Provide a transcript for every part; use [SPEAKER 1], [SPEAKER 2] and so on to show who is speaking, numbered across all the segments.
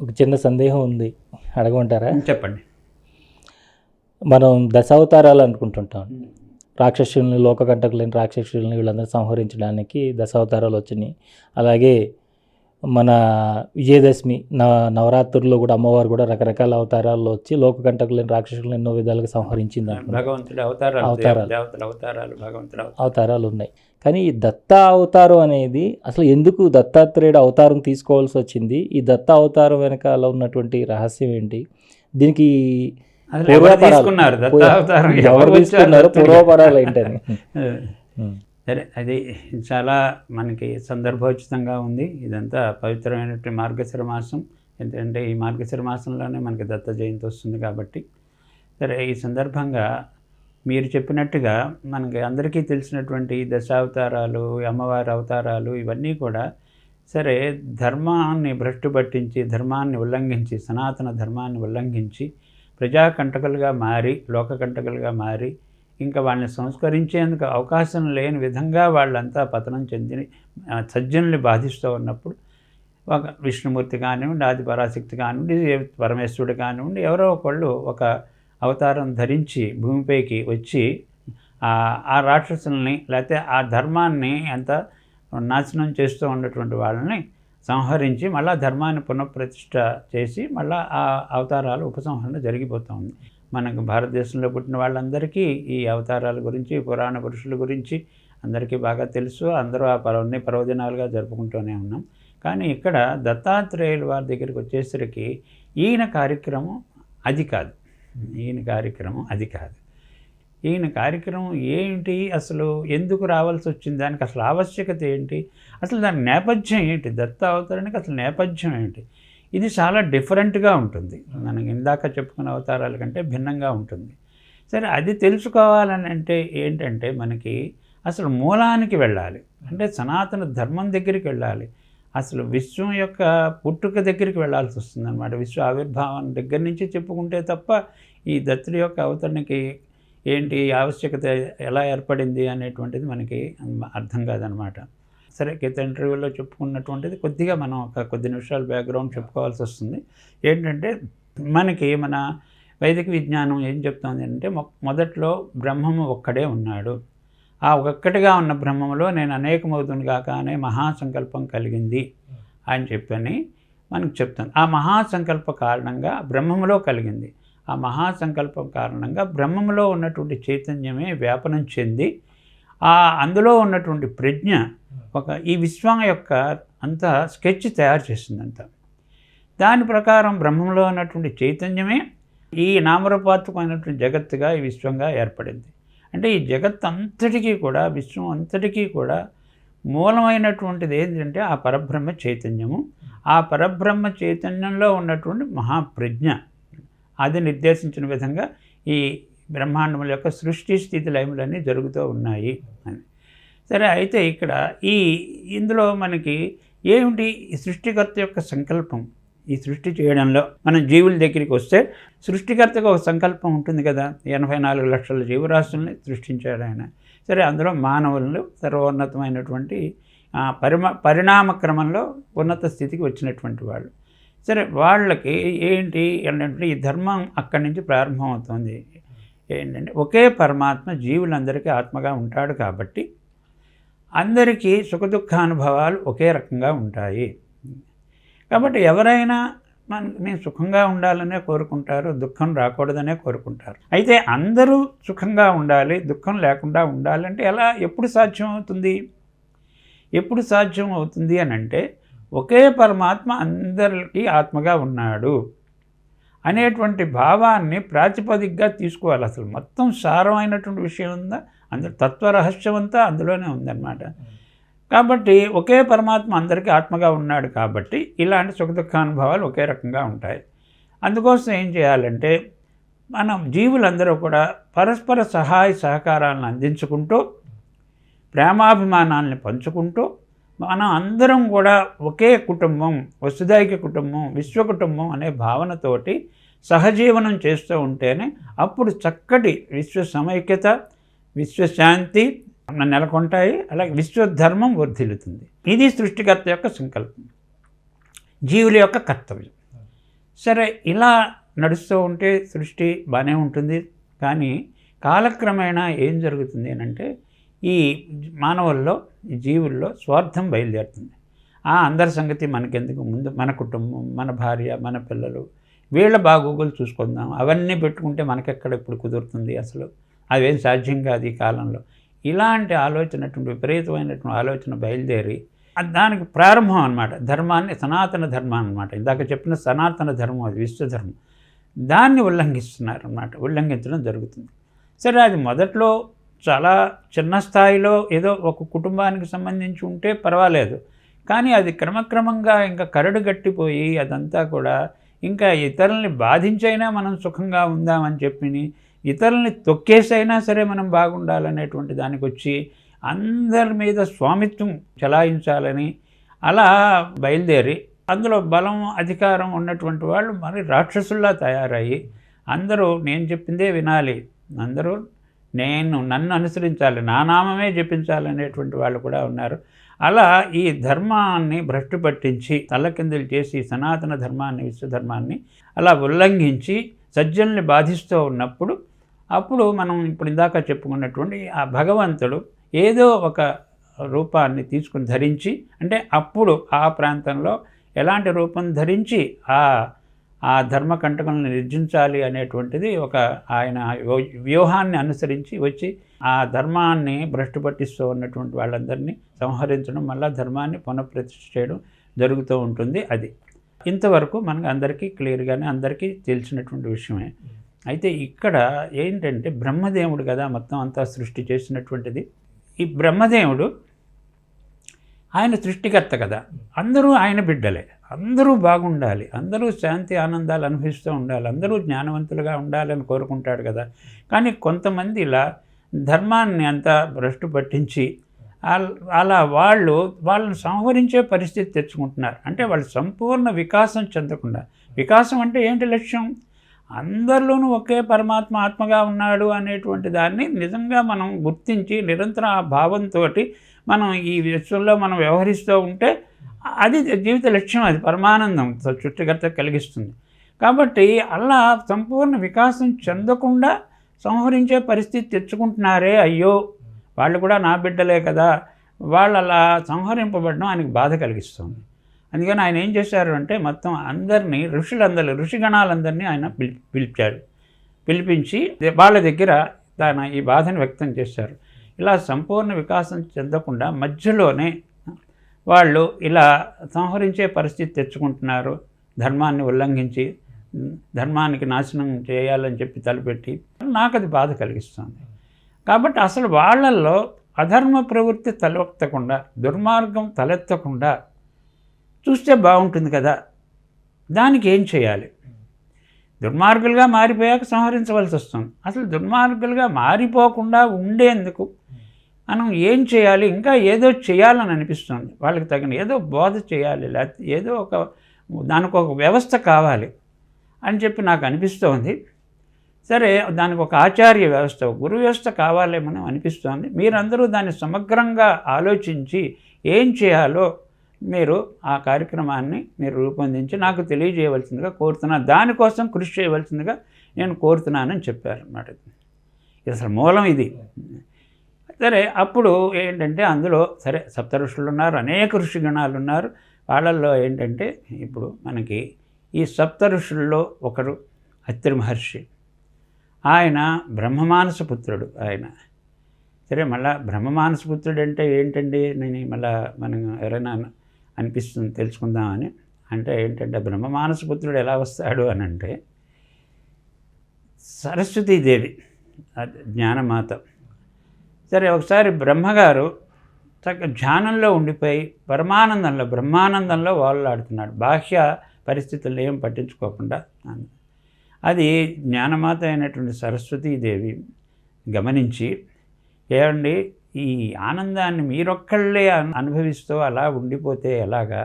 [SPEAKER 1] ఒక చిన్న సందేహం ఉంది, అడగమంటారా?
[SPEAKER 2] చెప్పండి.
[SPEAKER 1] మనం దశావతారాలు అనుకుంటుంటాం. రాక్షసుల్ని, లోకకంటకులైన రాక్షసుల్ని వీళ్ళందరూ సంహరించడానికి దశావతారాలు వచ్చినాయి. అలాగే మన విజయదశమి నవరాత్రుల్లో కూడా అమ్మవారు కూడా రకరకాల అవతారాల్లో వచ్చి లోకకంటకులైన రాక్షసులను ఎన్నో విధాలుగా సంహరించింది.
[SPEAKER 2] భగవంతుడి
[SPEAKER 1] అవతారాలు ఉన్నాయి. కానీ ఈ దత్త అవతారం అనేది అసలు ఎందుకు దత్తాత్రేయుడు అవతారం తీసుకోవాల్సి వచ్చింది? ఈ దత్త అవతారం వెనకాల ఉన్నటువంటి రహస్యం ఏంటి? దీనికి
[SPEAKER 2] ఎవరు తీసుకున్నారు?
[SPEAKER 1] పూర్వపరాలు ఏంటని.
[SPEAKER 2] సరే, అది చాలా మనకి సందర్భోచితంగా ఉంది. ఇదంతా పవిత్రమైనటువంటి మార్గశిర మాసం. ఎందుకంటే ఈ మార్గశిర మాసంలోనే మనకి దత్త జయంతి వస్తుంది కాబట్టి. సరే, ఈ సందర్భంగా మీరు చెప్పినట్టుగా మనకి అందరికీ తెలిసినటువంటి దశావతారాలు, అమ్మవారి అవతారాలు ఇవన్నీ కూడా సరే ధర్మాన్ని భ్రష్టు పట్టించి, ధర్మాన్ని ఉల్లంఘించి, సనాతన ధర్మాన్ని ఉల్లంఘించి ప్రజాకంటకులుగా మారి, లోకకంటకులుగా మారి, ఇంకా వాళ్ళని సంస్కరించేందుకు అవకాశం లేని విధంగా వాళ్ళంతా పతనం చెంది సజ్జనుల్ని బాధిస్తూ ఉన్నప్పుడు ఒక విష్ణుమూర్తి కానివ్వండి, ఆది పరాశక్తి కానివ్వండి, పరమేశ్వరుడు కానివ్వండి, ఎవరో ఒకళ్ళు ఒక అవతారం ధరించి భూమిపైకి వచ్చి ఆ రాక్షసుల్ని లేకపోతే ఆ ధర్మాన్ని ఎంత నాశనం చేస్తూ ఉన్నటువంటి వాళ్ళని సంహరించి మళ్ళా ధర్మాన్ని పునఃప్రతిష్ఠ చేసి మళ్ళీ ఆ అవతారాలు ఉపసంహరణ జరిగిపోతూ ఉంది. మనకు భారతదేశంలో పుట్టిన వాళ్ళందరికీ ఈ అవతారాల గురించి, పురాణ పురుషుల గురించి అందరికీ బాగా తెలుసు. అందరూ ఆ అన్ని పర్వదినాలుగా జరుపుకుంటూనే ఉన్నాం. కానీ ఇక్కడ దత్తాత్రేయుల వారి దగ్గరికి వచ్చేసరికి ఈయన కార్యక్రమం అది కాదు. ఈయన కార్యక్రమం ఏంటి, అసలు ఎందుకు రావాల్సి వచ్చింది, దానికి అసలు ఆవశ్యకత ఏంటి, అసలు దాని నేపథ్యం ఏంటి, దత్త అవతారానికి అసలు నేపథ్యం ఏంటి, ఇది చాలా డిఫరెంట్గా ఉంటుంది. మనకి ఇందాక చెప్పుకున్న అవతారాల కంటే భిన్నంగా ఉంటుంది. సరే, అది తెలుసుకోవాలని అంటే ఏంటంటే మనకి అసలు మూలానికి వెళ్ళాలి. అంటే సనాతన ధర్మం దగ్గరికి వెళ్ళాలి. అసలు విశ్వం యొక్క పుట్టుక దగ్గరికి వెళ్ళాల్సి వస్తుంది అన్నమాట. విశ్వ ఆవిర్భావం దగ్గర నుంచి చెప్పుకుంటే తప్ప ఈ దత్తుడి యొక్క అవతరణకి ఏంటి ఆవశ్యకత, ఎలా ఏర్పడింది అనేటువంటిది మనకి అర్థం కాదనమాట. సరే, గత ఇంటర్వ్యూలో చెప్పుకున్నటువంటిది కొద్దిగా మనం ఒక కొద్ది నిమిషాలు బ్యాక్గ్రౌండ్ చెప్పుకోవాల్సి వస్తుంది. ఏంటంటే మనకి మన వైదిక విజ్ఞానం ఏం చెప్తుంది అంటే మొదట్లో బ్రహ్మము ఒక్కడే ఉన్నాడు. ఆ ఒక్కటిగా ఉన్న బ్రహ్మములో నేను అనేకమవుతుంది కాక అనే మహాసంకల్పం కలిగింది అని చెప్పని మనకు చెప్తాను. ఆ మహాసంకల్ప కారణంగా బ్రహ్మములో కలిగింది. ఆ మహాసంకల్పం కారణంగా బ్రహ్మములో ఉన్నటువంటి చైతన్యమే వ్యాపనం చెంది అందులో ఉన్నటువంటి ప్రజ్ఞ ఈ విశ్వం యొక్క అంత స్కెచ్ తయారు చేసిందంట. దాని ప్రకారం బ్రహ్మంలో ఉన్నటువంటి చైతన్యమే ఈ నామరూపాత్మకమైనటువంటి జగత్తుగా ఈ విశ్వంగా ఏర్పడింది. అంటే ఈ జగత్ అంతటికీ కూడా, విశ్వం అంతటికీ కూడా మూలమైనటువంటిది ఏంటంటే ఆ పరబ్రహ్మ చైతన్యము. ఆ పరబ్రహ్మ చైతన్యంలో ఉన్నటువంటి మహాప్రజ్ఞ అది నిర్దేశించిన విధంగా ఈ బ్రహ్మాండముల యొక్క సృష్టి స్థితి లయములన్నీ జరుగుతూ ఉన్నాయి అని. సరే, అయితే ఇక్కడ ఇందులో మనకి ఏమిటి ఈ సృష్టికర్త యొక్క సంకల్పం? ఈ సృష్టి చేయడంలో మనం జీవుల దగ్గరికి వస్తే సృష్టికర్తకు ఒక సంకల్పం ఉంటుంది కదా. 84 లక్షల జీవరాశుల్ని సృష్టించాడు ఆయన. సరే, అందులో మానవులను సర్వోన్నతమైనటువంటి పరిణామ క్రమంలో ఉన్నత స్థితికి వచ్చినటువంటి వాళ్ళు. సరే, వాళ్ళకి ఏంటి అంటే ఈ ధర్మం అక్కడి నుంచి ప్రారంభమవుతుంది. ఏంటంటే ఒకే పరమాత్మ జీవులందరికీ ఆత్మగా ఉంటాడు కాబట్టి అందరికీ సుఖదుఖానుభవాలు ఒకే రకంగా ఉంటాయి. కాబట్టి ఎవరైనా మేము సుఖంగా ఉండాలనే కోరుకుంటారు, దుఃఖం రాకూడదనే కోరుకుంటారు. అయితే అందరూ సుఖంగా ఉండాలి, దుఃఖం లేకుండా ఉండాలంటే ఎప్పుడు సాధ్యం అవుతుంది అని అంటే ఒకే పరమాత్మ అందరికీ ఆత్మగా ఉన్నాడు అనేటువంటి భావాన్ని ప్రాతిపదికగా తీసుకోవాలి. అసలు మొత్తం సారమైనటువంటి విషయం ఉందా, అందులో తత్వరహస్యం అంతా అందులోనే ఉందన్నమాట. కాబట్టి ఒకే పరమాత్మ అందరికీ ఆత్మగా ఉన్నాడు కాబట్టి ఇలాంటి సుఖదుఖానుభవాలు ఒకే రకంగా ఉంటాయి. అందుకోసం ఏం చేయాలంటే మనం జీవులందరూ కూడా పరస్పర సహాయ సహకారాలను అందించుకుంటూ, ప్రేమాభిమానాలను పంచుకుంటూ, మనం అందరం కూడా ఒకే కుటుంబం, వసుదైక కుటుంబం, విశ్వ కుటుంబం అనే భావనతోటి సహజీవనం చేస్తూ ఉంటేనే అప్పుడు చక్కటి విశ్వ సమైక్యత, విశ్వశాంతి నెలకొంటాయి. అలాగే విశ్వధర్మం వర్ధిల్లుతుంది. ఇది సృష్టికర్త యొక్క సంకల్పం, జీవుల యొక్క కర్తవ్యం. సరే, ఇలా నడుస్తూ ఉంటే సృష్టి బాగానే ఉంటుంది. కానీ కాలక్రమేణా ఏం జరుగుతుంది అంటే ఈ మానవుల్లో, ఈ జీవుల్లో స్వార్థం బయలుదేరుతుంది. అందరి సంగతి మనకెందుకు, ముందు మన కుటుంబం, మన భార్య, మన పిల్లలు, వీళ్ళ బాగోగులు చూసుకుందాం, అవన్నీ పెట్టుకుంటే మనకెక్కడ ఇప్పుడు కుదురుతుంది, అసలు అవేం సాధ్యం కాదు ఈ కాలంలో. ఇలాంటి ఆలోచనటువంటి విపరీతమైనటువంటి ఆలోచన బయలుదేరి దానికి ప్రారంభం అన్నమాట. ధర్మాన్ని, సనాతన ధర్మం అన్నమాట. ఇందాక చెప్పిన సనాతన ధర్మం, అది విశ్వధర్మం, దాన్ని ఉల్లంఘిస్తున్నారు అన్నమాట. ఉల్లంఘించడం జరుగుతుంది. సరే, అది మొదట్లో చాలా చిన్న స్థాయిలో ఏదో ఒక కుటుంబానికి సంబంధించి ఉంటే పర్వాలేదు. కానీ అది క్రమక్రమంగా ఇంకా కరడు గట్టిపోయి అదంతా కూడా ఇంకా ఇతరుల్ని బాధించైనా మనం సుఖంగా ఉందామని చెప్పి, ఇతరుల్ని తొక్కేసైనా సరే మనం బాగుండాలనేటువంటి దానికి వచ్చి అందరి మీద స్వామిత్వం చలాయించాలని అలా బయలుదేరి, అందులో బలం, అధికారం ఉన్నటువంటి వాళ్ళు మరి రాక్షసుల్లా తయారయ్యి అందరూ నేను చెప్పిందే వినాలి, అందరూ నన్ను అనుసరించాలి, నా నామమే జపించాలనేటువంటి వాళ్ళు కూడా ఉన్నారు. అలా ఈ ధర్మాన్ని భ్రష్టు పట్టించి తల్లకిందులు చేసి సనాతన ధర్మాన్ని, విశ్వధర్మాన్ని అలా ఉల్లంఘించి సజ్జల్ని బాధిస్తూ ఉన్నప్పుడు, అప్పుడు మనం ఇప్పుడు ఇందాక చెప్పుకున్నటువంటి ఆ భగవంతుడు ఏదో ఒక రూపాన్ని తీసుకుని ధరించి, అంటే అప్పుడు ఆ ప్రాంతంలో ఎలాంటి రూపం ధరించి ఆ ధర్మకంటకులను నిర్జించాలి అనేటువంటిది ఒక ఆయన వ్యూహాన్ని అనుసరించి వచ్చి ఆ ధర్మాన్ని భ్రష్టు పట్టిస్తూ ఉన్నటువంటి వాళ్ళందరినీ సంహరించడం, మళ్ళీ ధర్మాన్ని పునఃప్రతిష్ఠ చేయడం జరుగుతూ ఉంటుంది. అది ఇంతవరకు మనకు అందరికీ క్లియర్గానే అందరికీ తెలిసినటువంటి విషయమే. అయితే ఇక్కడ ఏంటంటే బ్రహ్మదేవుడు కదా మొత్తం అంతా సృష్టి చేసినటువంటిది. ఈ బ్రహ్మదేవుడు ఆయన సృష్టికర్త కదా, అందరూ ఆయన బిడ్డలే, అందరూ బాగుండాలి, అందరూ శాంతి ఆనందాలు అనుభవిస్తూ ఉండాలి, అందరూ జ్ఞానవంతులుగా ఉండాలని కోరుకుంటాడు కదా. కానీ కొంతమంది ఇలా ధర్మాన్ని అంతా భ్రష్టు పట్టించి అలా వాళ్ళని సంహరించే పరిస్థితి తెచ్చుకుంటున్నారు. అంటే వాళ్ళు సంపూర్ణ వికాసం చెందకుండా, వికాసం అంటే ఏంటి లక్ష్యం, అందరిలోనూ ఒకే పరమాత్మ ఆత్మగా ఉన్నాడు అనేటువంటి దాన్ని నిజంగా మనం గుర్తించి నిరంతరం ఆ భావంతో మనం ఈ విశ్వంలో మనం వ్యవహరిస్తూ ఉంటే అది జీవిత లక్ష్యం, అది పరమానందం సృష్టికర్త కలిగిస్తుంది. కాబట్టి అలా సంపూర్ణ వికాసం చెందకుండా సంహరించే పరిస్థితి తెచ్చుకుంటున్నారే, అయ్యో వాళ్ళు కూడా నా బిడ్డలే కదా, వాళ్ళు అలా సంహరింపబడడం ఆయనకు బాధ కలిగిస్తుంది. అందుకని ఆయన ఏం చేశారు అంటే మొత్తం అందరినీ, ఋషిగణాలందరినీ ఆయన పిలిచాడు. పిలిపించి వాళ్ళ దగ్గర తన ఈ బాధను వ్యక్తం చేశారు. ఇలా సంపూర్ణ వికాసం చెందకుండా మధ్యలోనే వాళ్ళు ఇలా సంహరించే పరిస్థితి తెచ్చుకుంటున్నారు, ధర్మాన్ని ఉల్లంఘించి ధర్మానికి నాశనం చేయాలని చెప్పి తలపెట్టి, నాకు అది బాధ కలిగిస్తుంది. కాబట్టి అసలు వాళ్ళల్లో అధర్మ ప్రవృత్తి తలెత్తకుండా, దుర్మార్గం తలెత్తకుండా చూస్తే బాగుంటుంది కదా, దానికి ఏం చేయాలి? దుర్మార్గులుగా మారిపోయాక సంహరించవలసి వస్తుంది. అసలు దుర్మార్గులుగా మారిపోకుండా ఉండేందుకు మనం ఏం చేయాలి? ఇంకా ఏదో చేయాలని అనిపిస్తుంది. వాళ్ళకి తగిన ఏదో బోధ చేయాలి, లేకపోతే ఏదో దానికి ఒక వ్యవస్థ కావాలి అని చెప్పి నాకు అనిపిస్తోంది. సరే, దానికి ఒక ఆచార్య వ్యవస్థ, గురు వ్యవస్థ కావాలేమని అనిపిస్తోంది. మీరందరూ దాన్ని సమగ్రంగా ఆలోచించి ఏం చేయాలో మీరు ఆ కార్యక్రమాన్ని మీరు రూపొందించి నాకు తెలియజేయవలసిందిగా కోరుతున్నాను, దానికోసం కృషి చేయవలసిందిగా నేను కోరుతున్నానని చెప్పారు అన్నమాట. అసలు మూలం ఇది. సరే, అప్పుడు ఏంటంటే అందులో సరే సప్త ఋషులు ఉన్నారు, అనేక ఋషిగణాలు ఉన్నారు. వాళ్ళల్లో ఏంటంటే ఇప్పుడు మనకి ఈ సప్త ఋషుల్లో ఒకరు అత్రి మహర్షి. ఆయన బ్రహ్మమానస పుత్రుడు. ఆయన సరే, మళ్ళీ బ్రహ్మమానస పుత్రుడు అంటే ఏంటండి, నేను మళ్ళీ మనం ఎవరైనా అనిపిస్తుంది తెలుసుకుందామని. అంటే ఏంటంటే బ్రహ్మమానస పుత్రుడు ఎలా వస్తాడు అని అంటే సరస్వతీదేవి జ్ఞానమాత. సరే, ఒకసారి బ్రహ్మగారు ధ్యానంలో ఉండిపోయి బ్రహ్మానందంలో వాళ్ళాడుతున్నాడు, బాహ్య పరిస్థితులు ఏం పట్టించుకోకుండా. అది జ్ఞానమాత అయినటువంటి సరస్వతీదేవి గమనించి, ఏమండి ఈ ఆనందాన్ని మీరొక్కళ్ళే అనుభవిస్తూ అలా ఉండిపోతే ఎలాగా?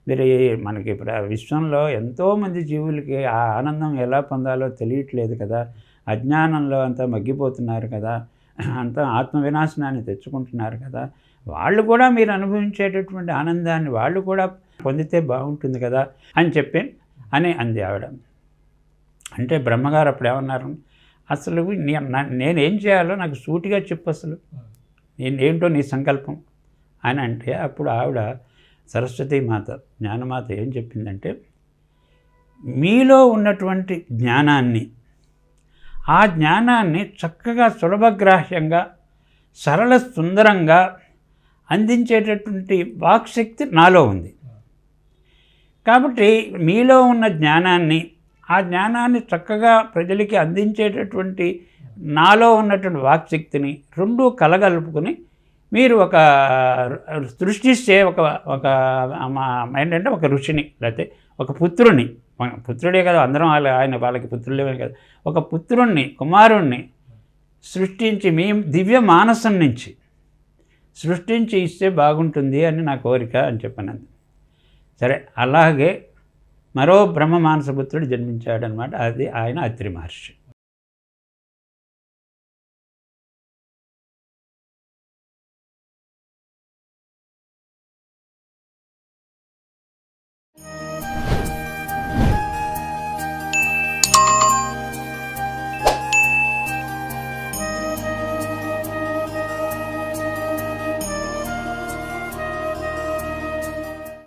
[SPEAKER 2] మీరు మనకి విశ్వంలో ఎంతోమంది జీవులకి ఆ ఆనందం ఎలా పొందాలో తెలియట్లేదు కదా, అజ్ఞానంలో అంతా మగ్గిపోతున్నారు కదా, అంతా ఆత్మ వినాశనాన్ని తెచ్చుకుంటున్నారు కదా, వాళ్ళు కూడా మీరు అనుభవించేటటువంటి ఆనందాన్ని వాళ్ళు కూడా పొందితే బాగుంటుంది కదా అని చెప్పి అని అంది ఆవిడ. అంటే బ్రహ్మగారు అప్పుడు ఏమన్నారు, అసలు నేనేం చేయాలో నాకు సూటిగా చెప్పు, అసలు ఏంటో నీ సంకల్పం అని అంటే, అప్పుడు ఆవిడ సరస్వతీమాత జ్ఞానమాత ఏం చెప్పిందంటే, మీలో ఉన్నటువంటి జ్ఞానాన్ని, ఆ జ్ఞానాన్ని చక్కగా సులభగ్రాహ్యంగా సరళ సుందరంగా అందించేటటువంటి వాక్శక్తి నాలో ఉంది. కాబట్టి మీలో ఉన్న జ్ఞానాన్ని, ఆ జ్ఞానాన్ని చక్కగా ప్రజలకి అందించేటటువంటి నాలో ఉన్నటువంటి వాక్శక్తిని రెండూ కలగలుపుకొని మీరు ఒక సృష్టిస్తే ఒక ఏంటంటే ఒక ఋషిని, లేకపోతే ఒక పుత్రుని, పుత్రుడే కదా అందరం వాళ్ళకి పుత్రులేమే కదా, ఒక పుత్రుణ్ణి, కుమారుణ్ణి సృష్టించి మీ దివ్య మానసం నుంచి సృష్టించి ఇస్తే బాగుంటుంది అని నా కోరిక అని చెప్పాను. సరే, అలాగే మరో బ్రహ్మ మానసపుత్రుడు జన్మించాడనమాట. అది ఆయన అత్రి మహర్షి.